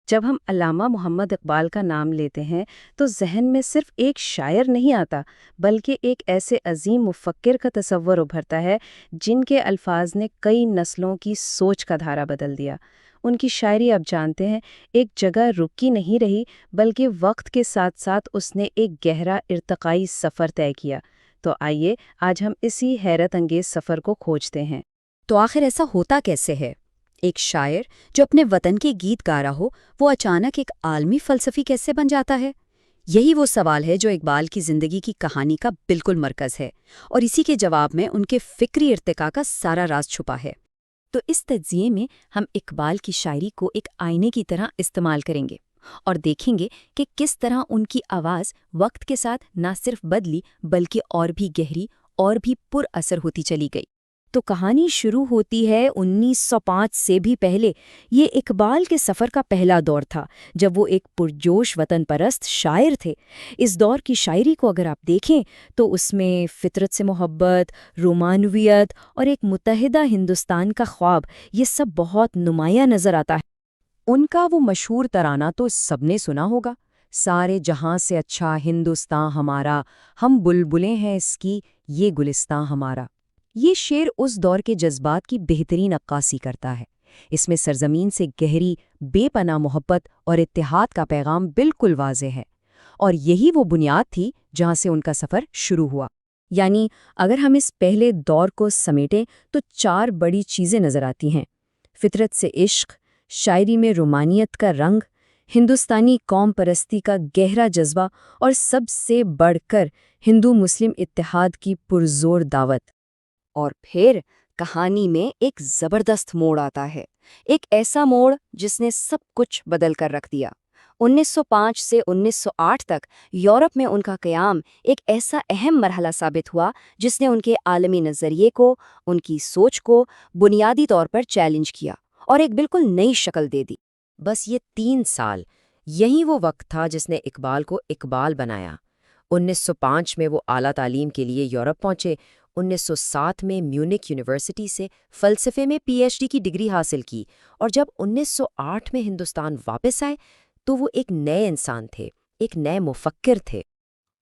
جب ہم علامہ محمد اقبال کا نام لیتے ہیں تو ذہن میں صرف ایک شاعر نہیں آتا، بلکہ ایک ایسے عظیم مفکر کا تصور ابھرتا ہے جن کے الفاظ نے کئی نسلوں کی سوچ کا دھارا بدل دیا۔ ان کی شاعری آپ جانتے ہیں ایک جگہ رکی نہیں رہی، بلکہ وقت کے ساتھ ساتھ اس نے ایک گہرا ارتقائی سفر طے کیا۔ تو آئیے آج ہم اسی حیرت انگیز سفر کو کھوجتے ہیں۔ تو آخر ایسا ہوتا کیسے ہے؟ ایک شاعر جو اپنے وطن کے گیت گا رہا ہو، وہ اچانک ایک عالمی فلسفی کیسے بن جاتا ہے؟ یہی وہ سوال ہے جو اقبال کی زندگی کی کہانی کا بالکل مرکز ہے، اور اسی کے جواب میں ان کے فکری ارتقاء کا سارا راز چھپا ہے۔ تو اس تجزیے میں ہم اقبال کی شاعری کو ایک آئینے کی طرح استعمال کریں گے اور دیکھیں گے کہ کس طرح ان کی آواز وقت کے ساتھ نہ صرف بدلی بلکہ اور بھی گہری اور بھی پر اثر ہوتی چلی گئی۔ تو کہانی شروع ہوتی ہے 1905 سے بھی پہلے۔ یہ اقبال کے سفر کا پہلا دور تھا، جب وہ ایک پرجوش وطن پرست شاعر تھے۔ اس دور کی شاعری کو اگر آپ دیکھیں تو اس میں فطرت سے محبت، رومانویت اور ایک متحدہ ہندوستان کا خواب، یہ سب بہت نمایاں نظر آتا ہے۔ ان کا وہ مشہور ترانہ تو سب نے سنا ہوگا، سارے جہاں سے اچھا ہندوستاں ہمارا، ہم بلبلیں ہیں اس کی یہ گلستاں ہمارا۔ یہ شعر اس دور کے جذبات کی بہترین عکاسی کرتا ہے۔ اس میں سرزمین سے گہری بے پناہ محبت اور اتحاد کا پیغام بالکل واضح ہے، اور یہی وہ بنیاد تھی جہاں سے ان کا سفر شروع ہوا۔ یعنی اگر ہم اس پہلے دور کو سمیٹیں تو 4 بڑی چیزیں نظر آتی ہیں: فطرت سے عشق، شاعری میں رومانیت کا رنگ، ہندوستانی قوم پرستی کا گہرا جذبہ، اور سب سے بڑھ کر ہندو مسلم اتحاد کی پرزور دعوت۔ اور پھر کہانی میں ایک زبردست موڑ آتا ہے، ایک ایسا موڑ جس نے سب کچھ بدل کر رکھ دیا۔ 1905 سے 1908 تک یورپ میں ان کا قیام ایک ایسا اہم مرحلہ ثابت ہوا جس نے ان کے عالمی نظریے کو، ان کی سوچ کو بنیادی طور پر چیلنج کیا اور ایک بالکل نئی شکل دے دی۔ بس یہ 3 سال، یہی وہ وقت تھا جس نے اقبال کو اقبال بنایا۔ 1905 میں وہ اعلیٰ تعلیم کے لیے یورپ پہنچے، 1907 میں میونک یونیورسٹی سے فلسفے میں پی ایچ ڈی کی ڈگری حاصل کی، اور جب 1908 میں ہندوستان واپس آئے تو وہ ایک نئے انسان تھے، ایک نئے مفکر تھے۔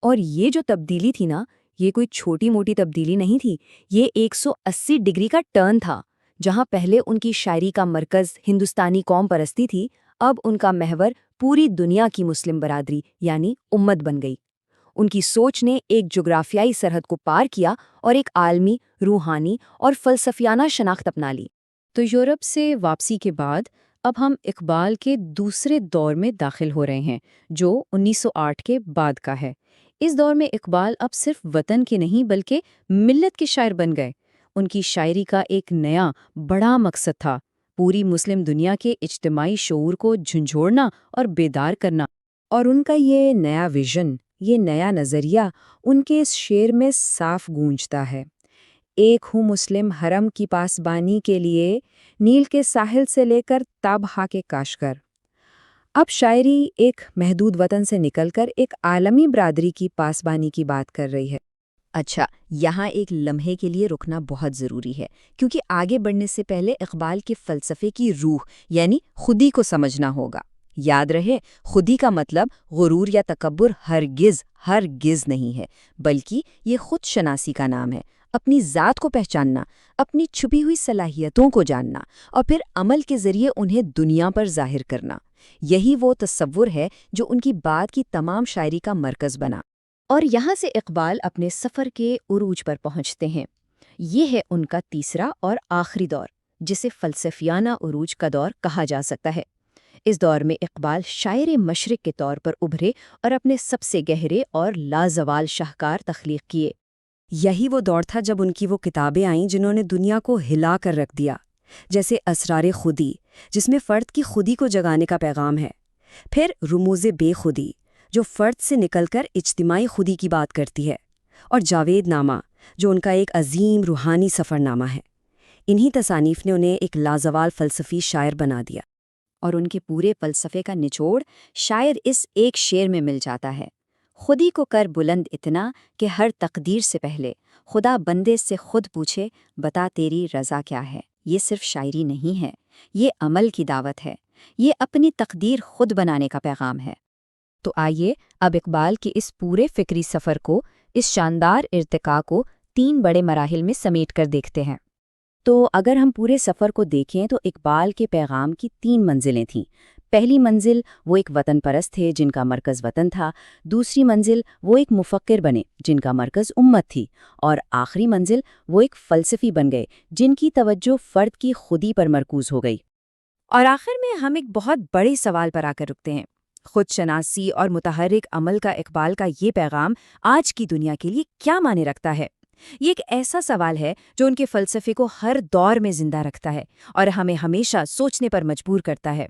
اور یہ جو تبدیلی تھی نا، یہ کوئی چھوٹی موٹی تبدیلی نہیں تھی، یہ 180 ڈگری کا ٹرن تھا۔ جہاں پہلے ان کی شاعری کا مرکز ہندوستانی قوم پرستی تھی، اب ان کا محور پوری دنیا کی مسلم برادری یعنی امت بن گئی۔ ان کی سوچ نے ایک جغرافیائی سرحد کو پار کیا اور ایک عالمی، روحانی اور فلسفیانہ شناخت اپنا لی۔ تو یورپ سے واپسی کے بعد اب ہم اقبال کے دوسرے دور میں داخل ہو رہے ہیں، جو 1908 کے بعد کا ہے۔ اس دور میں اقبال اب صرف وطن کے نہیں بلکہ ملت کے شاعر بن گئے۔ ان کی شاعری کا ایک نیا بڑا مقصد تھا، پوری مسلم دنیا کے اجتماعی شعور کو جھنجھوڑنا اور بیدار کرنا۔ اور ان کا یہ نیا ویژن، یہ نیا نظریہ ان کے اس شعر میں صاف گونجتا ہے۔ ایک ہوں مسلم حرم کی پاسبانی کے لیے، نیل کے ساحل سے لے کر تابہا کے کاشگر۔ اب شاعری ایک محدود وطن سے نکل کر ایک عالمی برادری کی پاسبانی کی بات کر رہی ہے۔ اچھا، یہاں ایک لمحے کے لیے رکنا بہت ضروری ہے، کیونکہ آگے بڑھنے سے پہلے اقبال کے فلسفے کی روح یعنی خودی کو سمجھنا ہوگا۔ یاد رہے، خودی کا مطلب غرور یا تکبر ہرگز نہیں ہے، بلکہ یہ خود شناسی کا نام ہے۔ اپنی ذات کو پہچاننا، اپنی چھپی ہوئی صلاحیتوں کو جاننا، اور پھر عمل کے ذریعے انہیں دنیا پر ظاہر کرنا۔ یہی وہ تصور ہے جو ان کی بعد کی تمام شاعری کا مرکز بنا۔ اور یہاں سے اقبال اپنے سفر کے عروج پر پہنچتے ہیں۔ یہ ہے ان کا تیسرا اور آخری دور، جسے فلسفیانہ عروج کا دور کہا جا سکتا ہے۔ اس دور میں اقبال شاعر مشرق کے طور پر ابھرے اور اپنے سب سے گہرے اور لازوال شاہکار تخلیق کیے۔ یہی وہ دور تھا جب ان کی وہ کتابیں آئیں جنہوں نے دنیا کو ہلا کر رکھ دیا، جیسے اسرار خودی، جس میں فرد کی خودی کو جگانے کا پیغام ہے، پھر رموز بے خودی، جو فرد سے نکل کر اجتماعی خودی کی بات کرتی ہے، اور جاوید نامہ، جو ان کا ایک عظیم روحانی سفر نامہ ہے۔ انہی تصانیف نے انہیں ایک لازوال فلسفی شاعر بنا دیا۔ اور ان کے پورے فلسفے کا نچوڑ شاید اس ایک شعر میں مل جاتا ہے: خودی کو کر بلند اتنا کہ ہر تقدیر سے پہلے خدا بندے سے خود پوچھے، بتا تیری رضا کیا ہے۔ یہ صرف شاعری نہیں ہے، یہ عمل کی دعوت ہے۔ یہ اپنی تقدیر خود بنانے کا پیغام ہے۔ تو آئیے اب اقبال کے اس پورے فکری سفر کو، اس شاندار ارتقاء کو 3 بڑے مراحل میں سمیٹ کر دیکھتے ہیں۔ تو اگر ہم پورے سفر کو دیکھیں تو اقبال کے پیغام کی 3 منزلیں تھیں۔ پہلی منزل وہ ایک وطن پرست تھے جن کا مرکز وطن تھا، دوسری منزل وہ ایک مفکر بنے جن کا مرکز امت تھی، اور آخری منزل وہ ایک فلسفی بن گئے جن کی توجہ فرد کی خودی پر مرکوز ہو گئی۔ اور آخر میں ہم ایک بہت بڑے سوال پر آ کر رکتے ہیں۔ خود شناسی اور متحرک عمل کا اقبال کا یہ پیغام آج کی دنیا کے لیے کیا معنی رکھتا ہے؟ یہ ایک ایسا سوال ہے جو ان کے فلسفے کو ہر دور میں زندہ رکھتا ہے اور ہمیں ہمیشہ سوچنے پر مجبور کرتا ہے۔